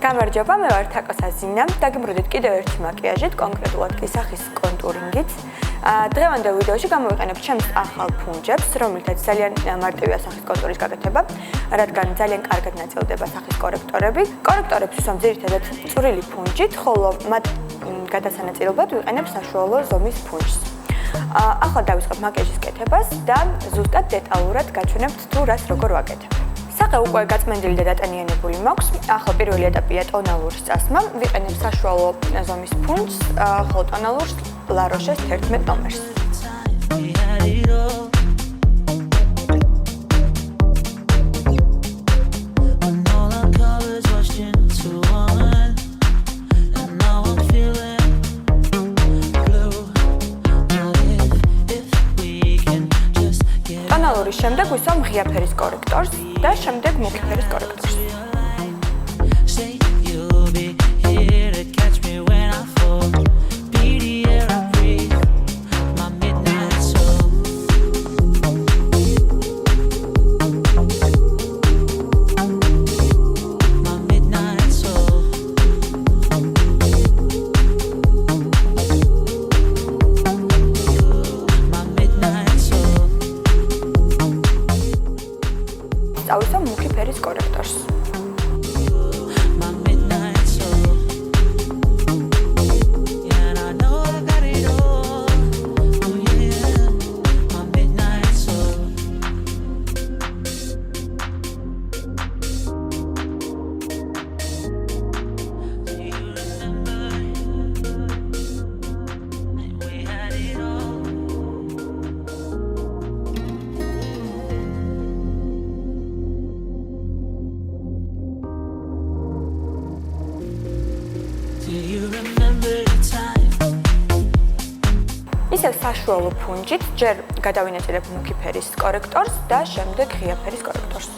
გამარჯობა, მე ვარ თაკო საზინა. დაგემრუდეთ კიდევ ერთი მაკიაჟით, კონკრეტულად კი სახის კონტურინგით. დღევანდელ ვიდეოში გამოვიყენებ ჩემს ახალ ფუნჯებს, რომელთაც ძალიან მარტივია სახის კონტურის გაკეთება, რადგან ძალიან კარგად ნაწილდება სახის კორექტორები. კორექტორებს ვისვამ ძირითადად წვრილი ფუნჯით, ხოლო მათ გადასანაწილებლად ვიყენებ საშუალო ზომის ფუნჯს. ახლა დავიწყებ მაკიაჟის კეთებას და ზუსტად დეტალურად გაჩვენებთ თუ რას როგორ ვაკეთებ. სახე უკვე გაწმენდილი და დატანიანებული მაქვს. ახლა პირველი ეტაპია ტონალურის წასმა. ვიყენებ საშუალო ზომის ფუნჯს, ხოლო ტონალურს La Roche's 11 ნომერს. ტონალურის შემდეგ ვისვამ ღია ფერის კორექტორს და შემდეგ მუქი ფერის კორექტორს. Წავისვამ მუქი ფერის კორექტორს. ისევ საშუალო ფუნჯით ჯერ გადავინაწილებ მუქი ფერის კორექტორს და შემდეგ ღია ფერის კორექტორს.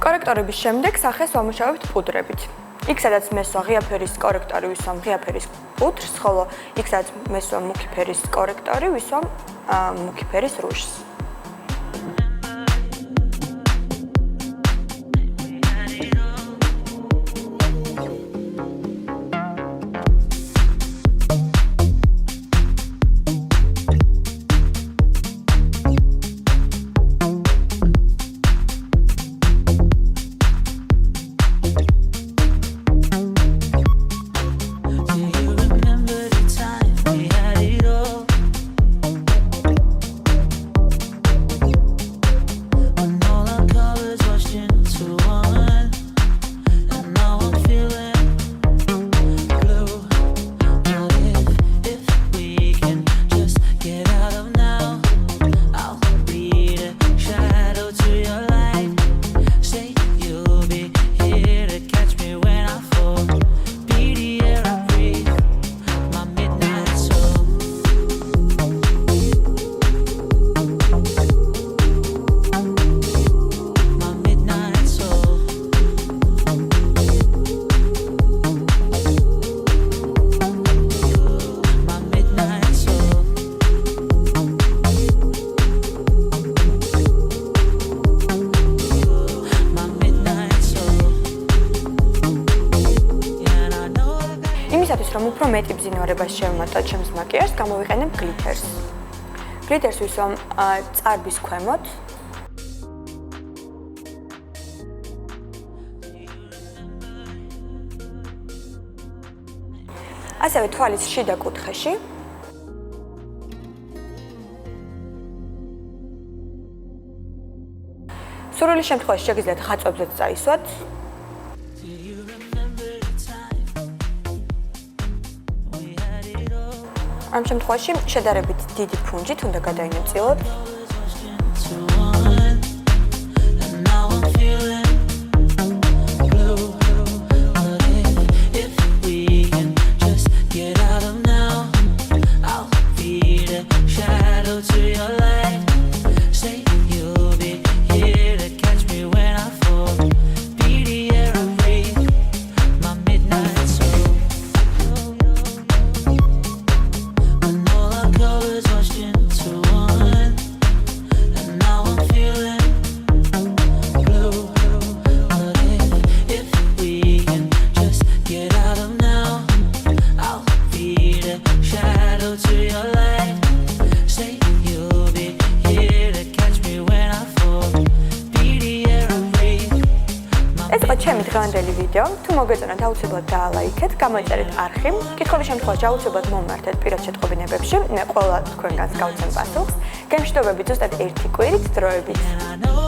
კორექტორების შემდეგ სახეს ვამუშავებთ პუდრებით. იქ სადაც მესვა ღია ფერის კორექტორი ვისვამ ღია ფერის პუდრს, ხოლო იქ სადაც მესვა მუქი ფერის კორექტორი ვისვამ მუქი ფერის რუჟს. იმისათვის რომ უფრო მეტი ბზინვარებას შევმატოთ ჩემს მაკიაჟს, გამოვიყენებ გლითერს. გლითერს ვისვამ წარბის ქვემოთ. ასევე თვალის შიდა კუთხეში. სურვილის შემთხვევაში შეგიძლიათ ხაწვებზეც წაისვათ. ამ შემთხვევაში შედარებით დიდი ფუნჯით უნდა გადაინაწილოთ. ჩემი დღევანდელი ვიდეო, თუ მოგეწონათ აუცილებლად დაალაიქეთ, გამოიწერეთ არხი, კითხვების შემთხვევაში აუცილებლად მომმართეთ პირად შეტყობინებებში, მე ყველა თქვენგანს გავცემ პასუხს. გემშვიდობებით ზუსტად 1 კვირით დროებით.